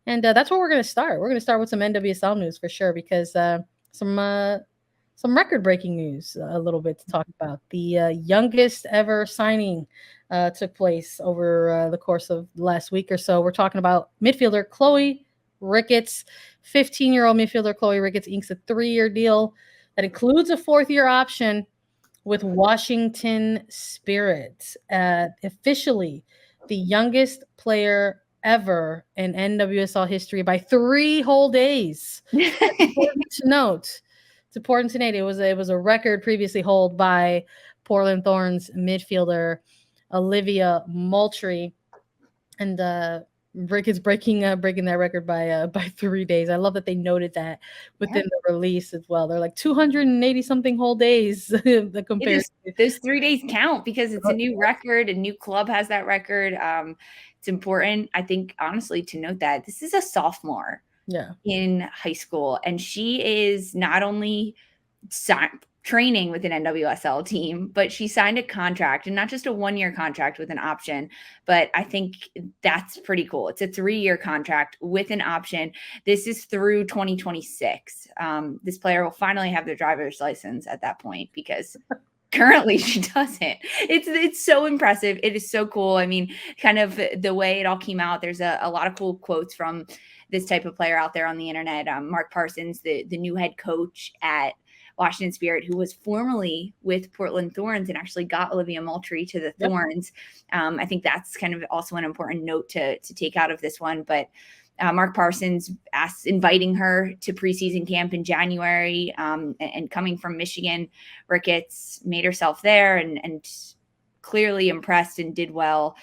And that's where we're going to start. We're going to start with some NWSL news for sure, because some record-breaking news a little bit to talk about. The youngest ever signing took place over the course of the last week or so. We're talking about midfielder Chloe Ricketts. 15-year-old midfielder Chloe Ricketts inks a 3-year deal that includes a 4th-year option with Washington Spirit. Officially, the youngest player ever in NWSL history by 3 whole days. That's important to note. It's important to note. It was a record previously held by Portland Thorns midfielder Olivia Moultrie, and Rick is breaking that record by 3 days. I love that they noted that within the release as well. They're like 280 something whole days compared. Those 3 days count because it's a new record. A new club has that record. It's important, I think, honestly, to note that this is a sophomore in high school, and she is not only training with an NWSL team, but she signed a contract, and not just a 1-year contract with an option, but I think that's pretty cool. It's a 3-year contract with an option. This is through 2026. This player will finally have their driver's license at that point, because currently she doesn't. It's so impressive. It is so cool. I mean, kind of the way it all came out, there's a lot of cool quotes from this type of player out there on the internet. Mark Parsons, the new head coach at Washington Spirit, who was formerly with Portland Thorns and actually got Olivia Moultrie to the Thorns. I think that's kind of also an important note to take out of this one. But Mark Parsons inviting her to preseason camp in January, and coming from Michigan, Ricketts made herself there and clearly impressed and did well.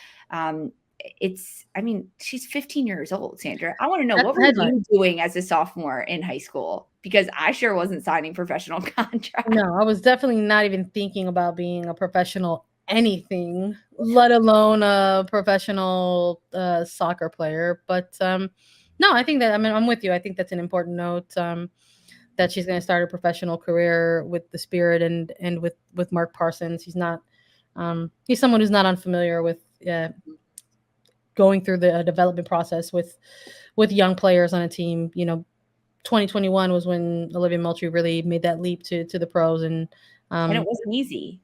She's 15 years old, Sandra. I want to know, what were you doing as a sophomore in high school? Because I sure wasn't signing professional contracts. No, I was definitely not even thinking about being a professional anything, let alone a professional soccer player. But no, I think that, I'm with you. I think that's an important note, that she's going to start a professional career with the Spirit and with Mark Parsons. He's someone who's not unfamiliar with going through the development process with young players on a team. 2021 was when Olivia Moultrie really made that leap to the pros, and it wasn't easy.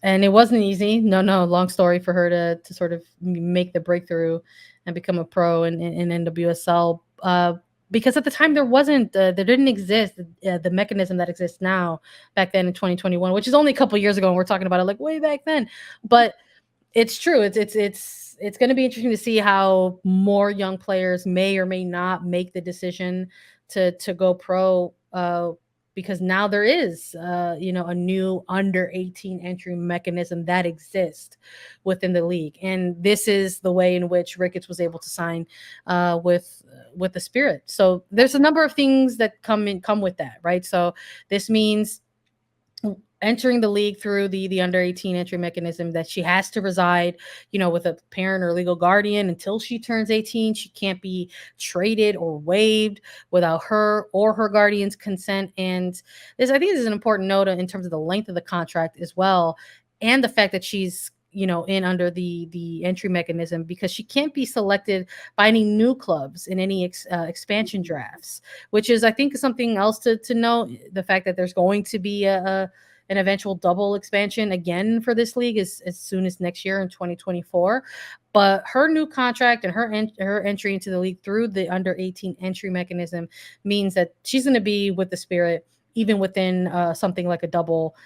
And it wasn't easy. No, long story for her to sort of make the breakthrough and become a pro in NWSL. Because at the time there didn't exist the mechanism that exists now back then in 2021, which is only a couple years ago, and we're talking about it like way back then. But it's true. It's going to be interesting to see how more young players may or may not make the decision to go pro, because now there is a new under 18 entry mechanism that exists within the league, and this is the way in which Ricketts was able to sign with the Spirit. So there's a number of things that come with that, right? So this means entering the league through the under 18 entry mechanism, that she has to reside, with a parent or legal guardian until she turns 18. She can't be traded or waived without her or her guardian's consent. And I think this is an important note in terms of the length of the contract as well, and the fact that she's in under the entry mechanism, because she can't be selected by any new clubs in any expansion drafts, which is, I think, something else to note. The fact that there's going to be an eventual double expansion again for this league as soon as next year in 2024. But her new contract and her entry into the league through the under 18 entry mechanism means that she's going to be with the Spirit even within something like a double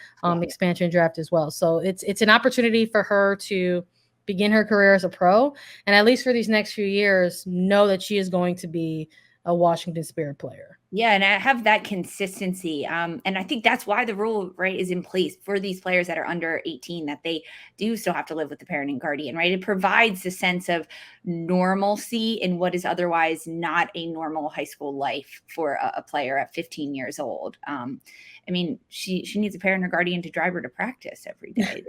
expansion draft as well. So it's an opportunity for her to begin her career as a pro, and at least for these next few years, know that she is going to be a Washington Spirit player. Yeah, and I have that consistency. And I think that's why the rule, right, is in place for these players that are under 18, that they do still have to live with the parent and guardian, right? It provides a sense of normalcy in what is otherwise not a normal high school life for a player at 15 years old. She needs a parent or guardian to drive her to practice every day.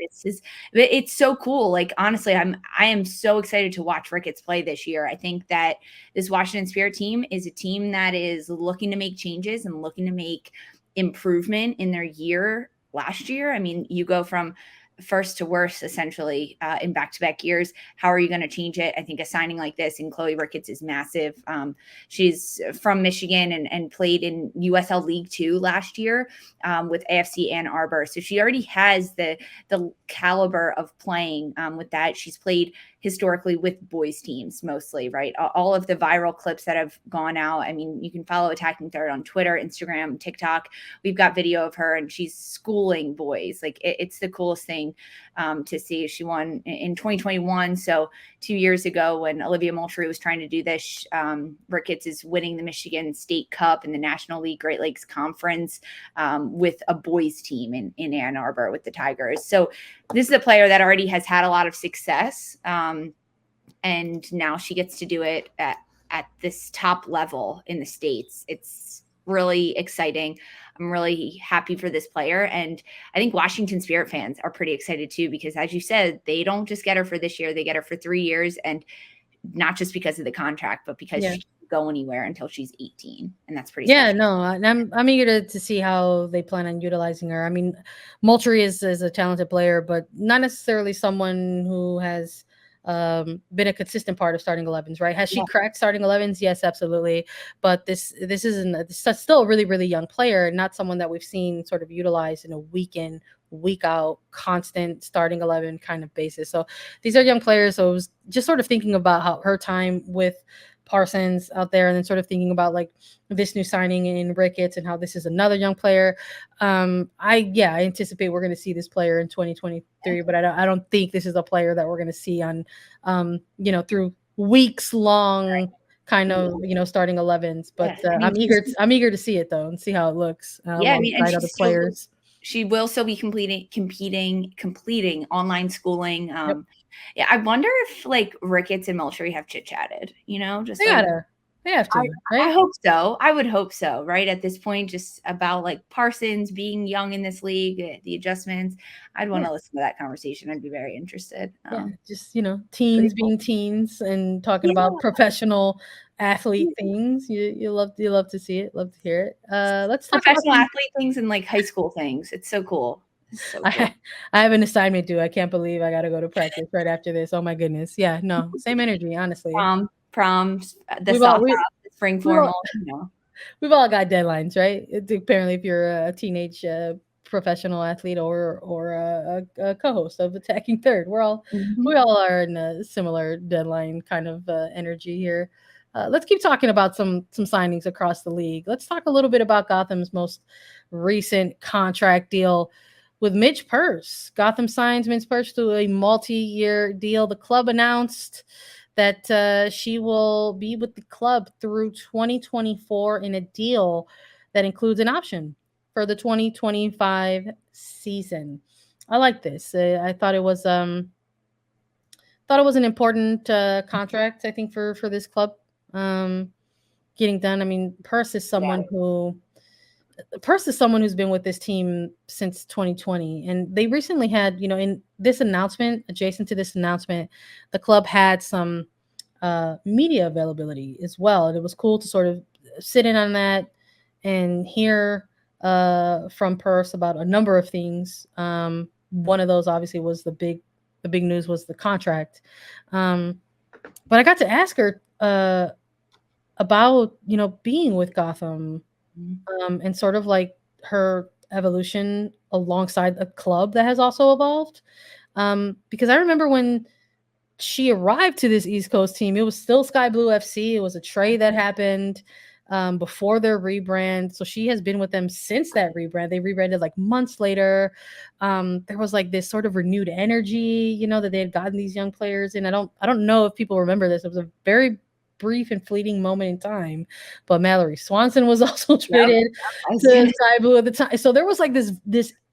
It's so cool. Like, honestly, I am so excited to watch Ricketts play this year. I think that this Washington Spirit team is a team that is looking to make changes and looking to make improvement in their year last year. I mean, you go from first to worst, essentially, in back-to-back years. How are you going to change it? I think a signing like this in Chloe Ricketts is massive. She's from Michigan and played in USL League 2 last year with AFC Ann Arbor. So she already has the caliber of playing with that. She's played historically with boys teams mostly, right? All of the viral clips that have gone out. I mean, you can follow Attacking Third on Twitter, Instagram, TikTok. We've got video of her and she's schooling boys. Like it's the coolest thing to see. She won in 2021. So 2 years ago when Olivia Moultrie was trying to do this, Ricketts is winning the Michigan State Cup in the National League Great Lakes Conference with a boys team in Ann Arbor with the Tigers. So this is a player that already has had a lot of success. And now she gets to do it at this top level in the States. It's really exciting. I'm really happy for this player. And I think Washington Spirit fans are pretty excited too, because as you said, they don't just get her for this year, they get her for 3 years. And not just because of the contract, but because she can't go anywhere until she's 18. And that's pretty special. No, I'm eager to see how they plan on utilizing her. I mean, Moultrie is a talented player, but not necessarily someone who has been a consistent part of starting 11s, right? Has she cracked starting 11s? Yes, absolutely. But this is still a really, really young player, not someone that we've seen sort of utilized in a week in, week out, constant starting 11 kind of basis. So these are young players. So I was just sort of thinking about how her time with Parsons out there, and then sort of thinking about like this new signing in Ricketts and how this is another young player. I anticipate we're going to see this player in 2023, but I don't think this is a player that we're going to see on through weeks long kind of starting 11s. But I'm eager to see it though and see how it looks. I mean, and other players. She will still be completing online schooling. Yeah, I wonder if like Ricketts and Moultrie have chit-chatted, just they have to, right? I hope so. I would hope so, right? At this point, just about like Parsons being young in this league, the adjustments. I'd want to listen to that conversation. I'd be very interested. Just teens being teens and talking about professional athlete things. You love to see it, love to hear it. Let's talk professional athlete things and like high school things. It's so cool. So cool. I have an assignment due. I can't believe I got to go to practice right after this. Oh my goodness. Yeah, no, same energy, honestly. Proms, the spring formal, We've all got deadlines, right? Apparently, if you're a teenage professional athlete or a co-host of Attacking Third, we all are in a similar deadline kind of energy here. Let's keep talking about some signings across the league. Let's talk a little bit about Gotham's most recent contract deal with Midge Purce. Gotham signs Midge Purce to a multi-year deal. The club announced that she will be with the club through 2024 in a deal that includes an option for the 2025 season. I like this. I thought it was an important contract, I think, for this club getting done. I mean, Purce is someone who's been with this team since 2020. And they recently had, in this announcement, adjacent to this announcement, the club had some media availability as well. And it was cool to sort of sit in on that and hear from Purce about a number of things. One of those obviously was the big news was the contract. But I got to ask her about, being with Gotham and sort of like her evolution alongside a club that has also evolved. Because I remember when she arrived to this East Coast team, it was still Sky Blue FC. It was a trade that happened before their rebrand. So she has been with them since that rebrand. They rebranded like months later. There was like this sort of renewed energy, that they had gotten these young players in. I don't know if people remember this. It was a very brief and fleeting moment in time, but Mallory Swanson was also traded to Sky Blue at the time. So there was like this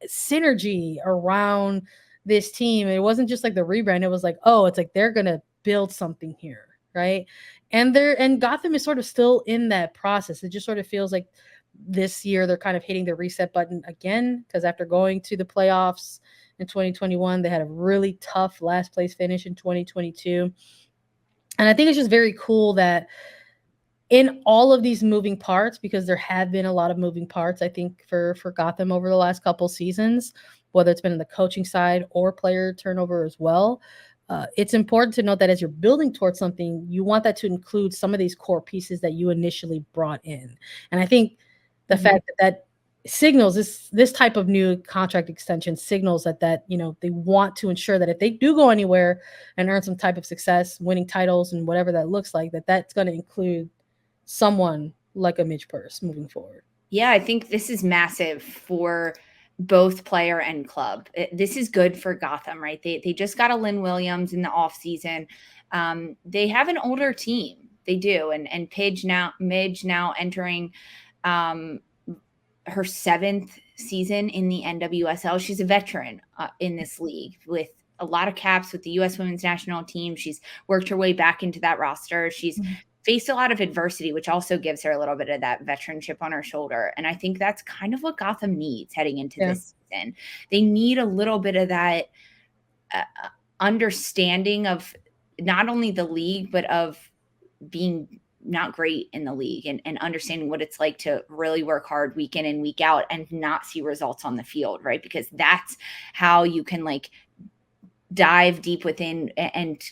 synergy around this team. It wasn't just like the rebrand. It was like, oh, it's like they're gonna build something here, right? And Gotham is sort of still in that process. It just sort of feels like this year they're kind of hitting the reset button again, because after going to the playoffs in 2021, they had a really tough last place finish in 2022. And I think it's just very cool that in all of these moving parts, because there have been a lot of moving parts, I think, for Gotham over the last couple seasons, whether it's been in the coaching side or player turnover as well. It's important to note that as you're building towards something, you want that to include some of these core pieces that you initially brought in. And I think the fact that signals this type of new contract extension signals that they want to ensure that if they do go anywhere and earn some type of success, winning titles and whatever that looks like, that's going to include someone like a Midge Purce moving forward. Yeah, I think this is massive for both player and club. This is good for Gotham, right? They just got a Lynn Williams in the offseason. They have an older team. They do. And Midge now entering her 7th season in the NWSL. She's a veteran in this league with a lot of caps with the U.S. women's national team. She's worked her way back into that roster. She's faced a lot of adversity, which also gives her a little bit of that veteranship on her shoulder. And I think that's kind of what Gotham needs heading into this season. They need a little bit of that understanding of not only the league, but of being not great in the league and understanding what it's like to really work hard week in and week out and not see results on the field, right? Because that's how you can dive deep within and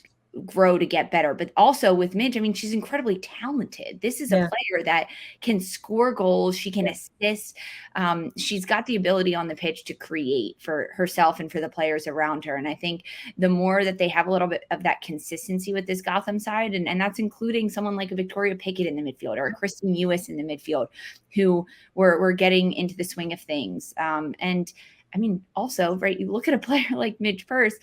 grow to get better. But also with Midge, I mean, she's incredibly talented. This is a player that can score goals. She can assist. She's got the ability on the pitch to create for herself and for the players around her. And I think the more that they have a little bit of that consistency with this Gotham side, and that's including someone like a Victoria Pickett in the midfield or a Kristen Ewis in the midfield, who were getting into the swing of things. And I mean, also, right, you look at a player like Midge Purce,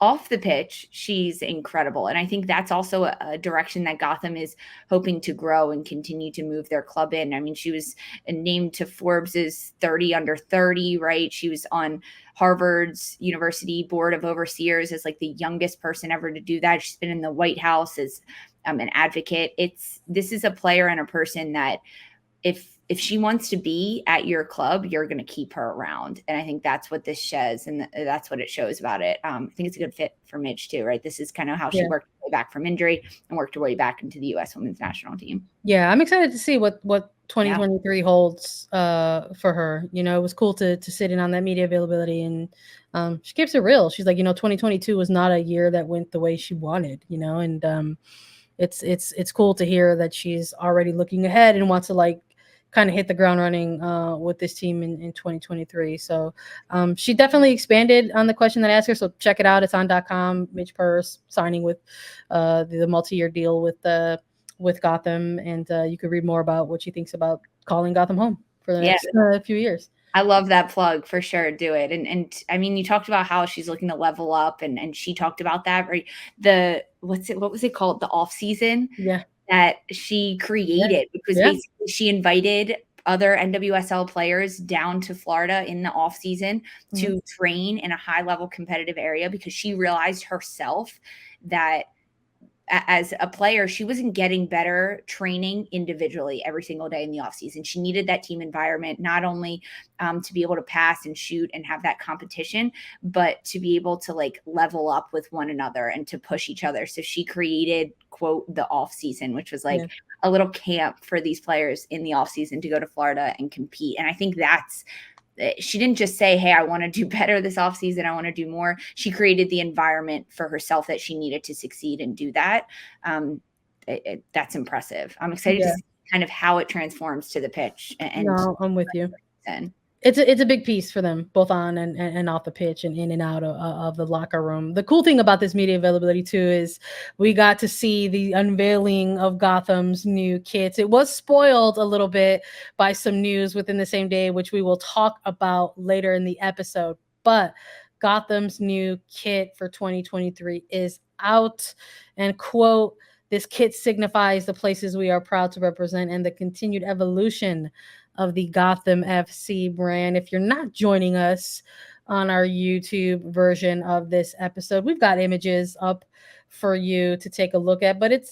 off the pitch, she's incredible. And I think that's also a direction that Gotham is hoping to grow and continue to move their club in. I mean, she was named to Forbes's 30 under 30, right? She was on Harvard's University Board of Overseers as the youngest person ever to do that. She's been in the White House as an advocate. This is a player and a person that if she wants to be at your club, you're going to keep her around. And I think that's what this says. And that's what it shows about it. I think it's a good fit for Midge too, right? This is kind of how she worked her way back from injury and worked her way back into the U.S. women's national team. Yeah. I'm excited to see what 2023 holds for her. It was cool to sit in on that media availability, and she keeps it real. She's like, 2022 was not a year that went the way she wanted, and it's cool to hear that she's already looking ahead and wants to kind of hit the ground running with this team in 2023. So she definitely expanded on the question that I asked her. So check it out. It's on .com. Midge Purce signing with the multi-year deal with Gotham. And you could read more about what she thinks about calling Gotham home for the next few years. I love that plug, for sure. Do it. And I mean, you talked about how she's looking to level up, and she talked about that, right? What was it called? The off season. Yeah. That she created, because basically she invited other NWSL players down to Florida in the off season to train in a high level competitive area, because she realized herself that as a player, she wasn't getting better training individually every single day in the offseason. She needed that team environment, not only to be able to pass and shoot and have that competition, but to be able to level up with one another and to push each other. So she created, quote, the off season, which was a little camp for these players in the off season to go to Florida and compete. And I think she didn't just say, hey, I want to do better this offseason, I want to do more. She created the environment for herself that she needed to succeed and do that. That's impressive. I'm excited to see kind of how it transforms to the pitch. No, I'm with you. It's a big piece for them, both on and off the pitch and in and out of the locker room. The cool thing about this media availability too is we got to see the unveiling of Gotham's new kits. It was spoiled a little bit by some news within the same day, which we will talk about later in the episode. But Gotham's new kit for 2023 is out, and quote, "This kit signifies the places we are proud to represent and the continued evolution of the Gotham FC brand." If you're not joining us on our YouTube version of this episode, we've got images up for you to take a look at, but it's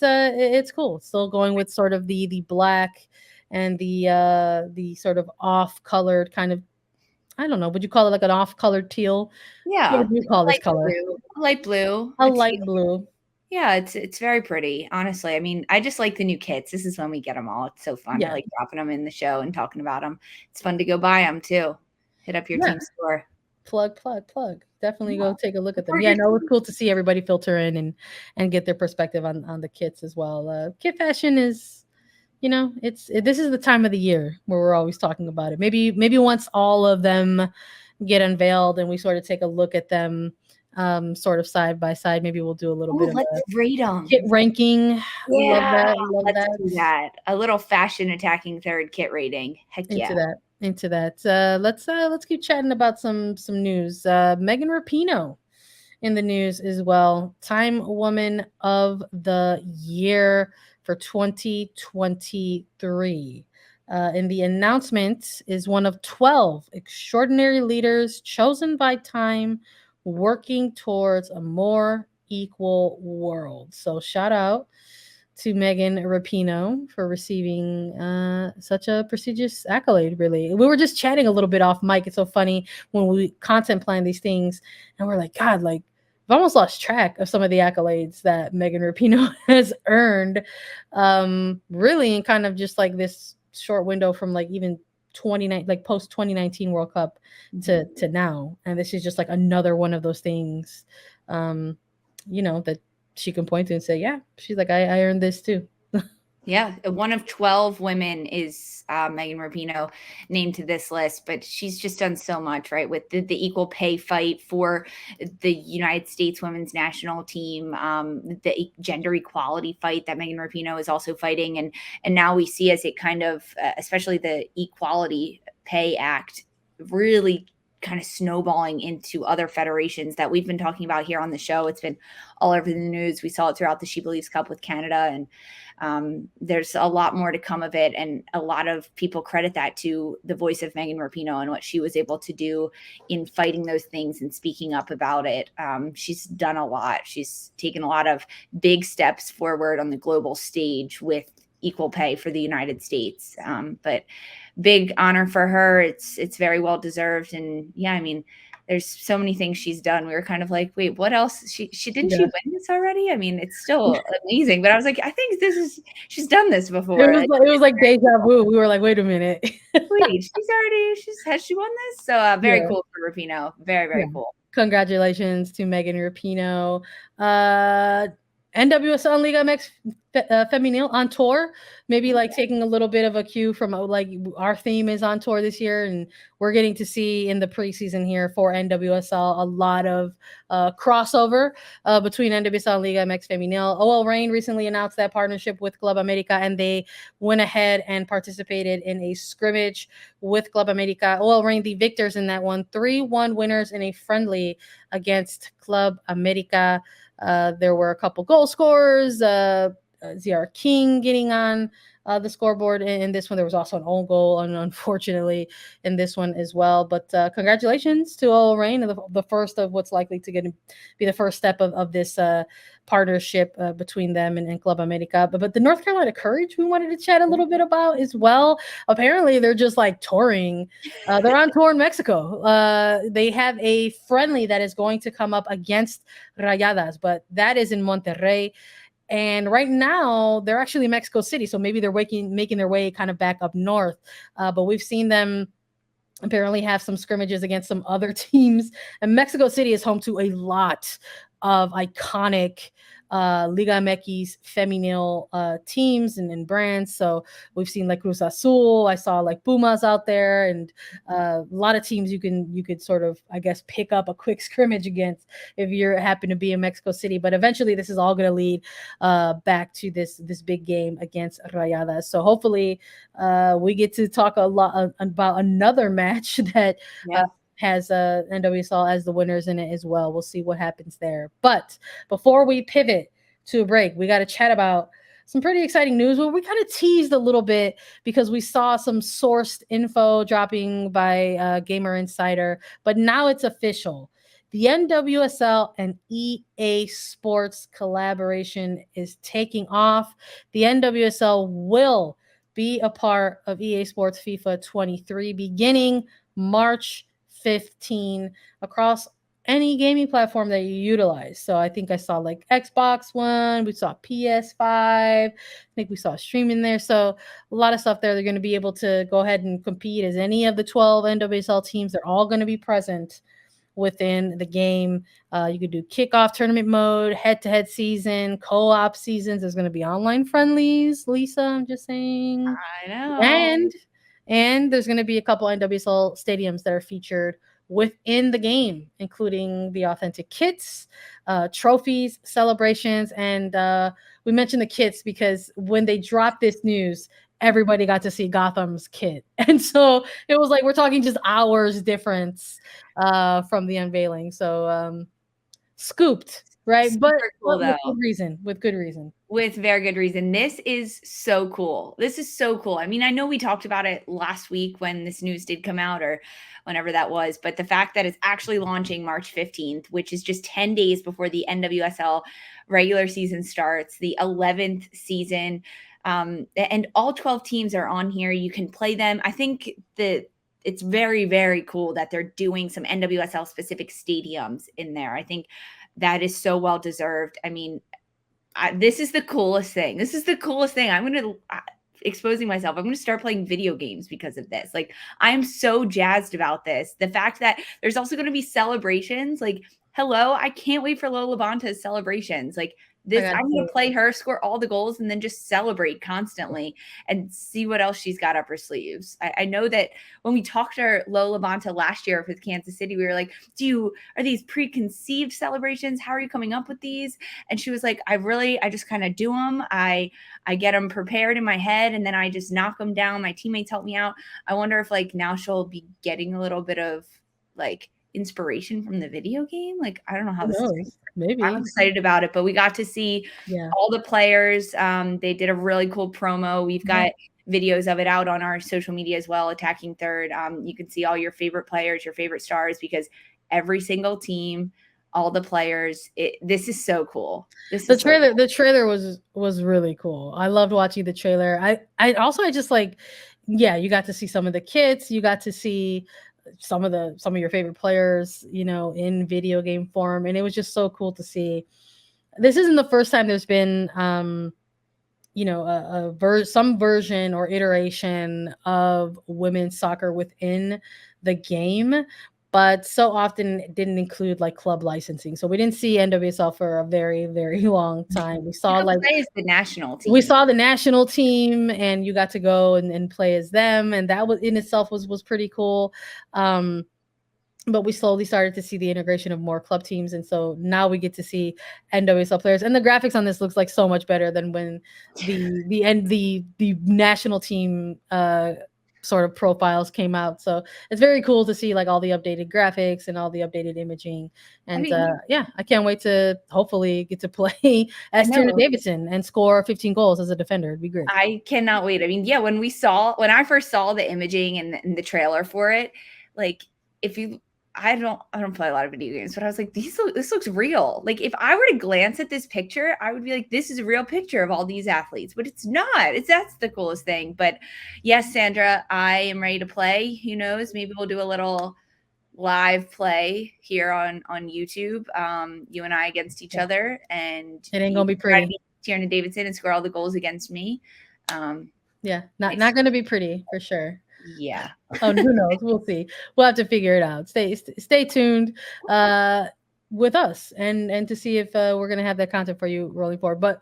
cool. It's still going with sort of the black and the sort of off-colored kind of, I don't know, would you call it like an off-colored teal? Yeah. What do you call this color? Light blue. A light blue. Yeah, it's very pretty, honestly. I mean, I just like the new kits. This is when we get them all. It's so fun. I like dropping them in the show and talking about them. It's fun to go buy them too. Hit up your team store. Plug. Definitely go take a look at them. Yeah, no, it's cool to see everybody filter in and get their perspective on the kits as well. Kit fashion is, this is the time of the year where we're always talking about it. Maybe once all of them get unveiled and we sort of take a look at them, sort of side by side, maybe we'll do a little bit of let's rate them. Kit ranking. Yeah, love let's that. do that. A little fashion attacking third kit rating. Heck yeah. Into that. Let's keep chatting about some news. Megan Rapinoe in the news as well. Time Woman of the Year for 2023. And the announcement is one of 12 extraordinary leaders chosen by Time working towards a more equal world. So shout out to Megan Rapinoe for receiving such a prestigious accolade, really. We were just chatting a little bit off mic. It's so funny when we content plan these things and we're like, God, like, I've almost lost track of some of the accolades that Megan Rapinoe has earned, really in kind of just like this short window from like even post 2019 World Cup to now. And this is just like another one of those things, that she can point to and say, yeah, she's like, I earned this too. Yeah, one of 12 women is Megan Rapinoe named to this list, but she's just done so much, right? With the equal pay fight for the United States women's national team, the gender equality fight that Megan Rapinoe is also fighting. And now we see as it kind of, especially the Equality Pay Act, really kind of snowballing into other federations that we've been talking about here on the show. It's been all over the news. We saw it throughout the She Believes Cup with Canada, and there's a lot more to come of it. And a lot of people credit that to the voice of Megan Rapinoe and what she was able to do in fighting those things and speaking up about it. She's done a lot. She's taken a lot of big steps forward on the global stage with equal pay for the United States. But big honor for her. It's very well deserved. And yeah, I mean, there's so many things she's done. We were kind of like, wait, what else? She win this already? I mean, it's still amazing. But I was like, I think she's done this before. It was like deja vu. We were like, wait a minute. Wait, has she won this? So very cool for Rapinoe. Very, very cool. Congratulations to Megan Rapinoe. NWSL and Liga MX Femenil on tour, maybe like taking a little bit of a cue from like our theme is on tour this year, and we're getting to see in the preseason here for NWSL a lot of crossover between NWSL and Liga MX Femenil. OL Reign recently announced that partnership with Club America, and they went ahead and participated in a scrimmage with Club America. OL Reign, the victors in that one, 3-1 winners in a friendly against Club America. There were a couple goal scorers, ZR King getting on the scoreboard in this one. There was also an own goal, unfortunately, in this one as well. But congratulations to OL Reign, the first of what's likely to be the first step of this partnership between them and Club America. But the North Carolina Courage we wanted to chat a little bit about as well. Apparently, they're just like touring. They're on tour in Mexico. They have a friendly that is going to come up against Rayadas, but that is in Monterrey. And right now, they're actually in Mexico City, so maybe they're making their way kind of back up north. But we've seen them apparently have some scrimmages against some other teams. And Mexico City is home to a lot of iconic Liga MX Femenil teams and brands. So we've seen like Cruz Azul. I saw like Pumas out there, and a lot of teams you could sort of, I guess, pick up a quick scrimmage against if you're happen to be in Mexico City. But eventually, this is all going to lead back to this big game against Rayadas. So hopefully, we get to talk a lot about another match that. Has NWSL as the winners in it as well. We'll see what happens there. But before we pivot to a break, we got to chat about some pretty exciting news. Well, we kind of teased a little bit because we saw some sourced info dropping by Gamer Insider, but now it's official. The NWSL and EA Sports collaboration is taking off. The NWSL will be a part of EA Sports FIFA 23 beginning March 15 across any gaming platform that you utilize. So I think I saw like Xbox One, we saw PS5, I think we saw streaming there. So a lot of stuff there. They're going to be able to go ahead and compete as any of the 12 NWSL teams. They're all going to be present within the game. You could do kickoff tournament mode, head-to-head season, co-op seasons. There's going to be online friendlies, Lisa, I'm just saying. I know. And there's going to be a couple NWSL stadiums that are featured within the game, including the authentic kits, trophies, celebrations, and we mentioned the kits because when they dropped this news, everybody got to see Gotham's kit. And so it was like we're talking just hours difference from the unveiling. So scooped, right? Super cool, but with good reason. With good reason. With very good reason. This is so cool. This is so cool. I mean, I know we talked about it last week when this news did come out or whenever that was, but the fact that it's actually launching March 15th, which is just 10 days before the NWSL regular season starts, the 11th season, and all 12 teams are on here. You can play them. I think that it's very, very cool that they're doing some NWSL specific stadiums in there. I think that is so well deserved. I mean, this is the coolest thing. This is the coolest thing. I'm going to exposing myself. I'm going to start playing video games because of this. Like, I'm so jazzed about this. The fact that there's also going to be celebrations. Like, hello, I can't wait for Lola Bonta's celebrations. Like, this, I'm going to play her, score all the goals, and then just celebrate constantly and see what else she's got up her sleeves. I know that when we talked to Lola Bonta last year with Kansas City, we were like, are these preconceived celebrations? How are you coming up with these? And she was like, I just kind of do them. I get them prepared in my head, and then I just knock them down. My teammates help me out. I wonder if like now she'll be getting a little bit of like inspiration from the video game. Like, I don't know how this is. Maybe. I'm excited about it, but we got to see all the players. They did a really cool promo. We've got videos of it out on our social media as well, Attacking Third. You can see all your favorite players, your favorite stars, because every single team, all the players, this is so cool. The trailer was really cool. I loved watching the trailer. I just like, you got to see some of the kits. You got to see some of your favorite players, in video game form. And it was just so cool to see. This isn't the first time there's been, some version or iteration of women's soccer within the game, but so often it didn't include like club licensing. So we didn't see NWSL for a very, very long time. We saw the national team. We saw the national team, and you got to go and play as them, and that was in itself was pretty cool. But we slowly started to see the integration of more club teams, and so now we get to see NWSL players. And the graphics on this looks like so much better than when the national team sort of profiles came out. So it's very cool to see like all the updated graphics and all the updated imaging. And I can't wait to hopefully get to play as Tierna Davidson and score 15 goals as a defender. It'd be great. I cannot wait. I mean, when I first saw the imaging and the trailer for it, like I don't play a lot of video games, but I was like, this looks real. Like, if I were to glance at this picture, I would be like, this is a real picture of all these athletes, but it's not. That's the coolest thing. But yes, Sandra, I am ready to play. Who knows? Maybe we'll do a little live play here on YouTube. You and I against each other, and it ain't gonna be pretty. Tierna Davidson and score all the goals against me. Not gonna be pretty for sure. Yeah. Oh, who knows? We'll see. We'll have to figure it out. Stay tuned with us and to see if we're gonna have that content for you rolling forward. But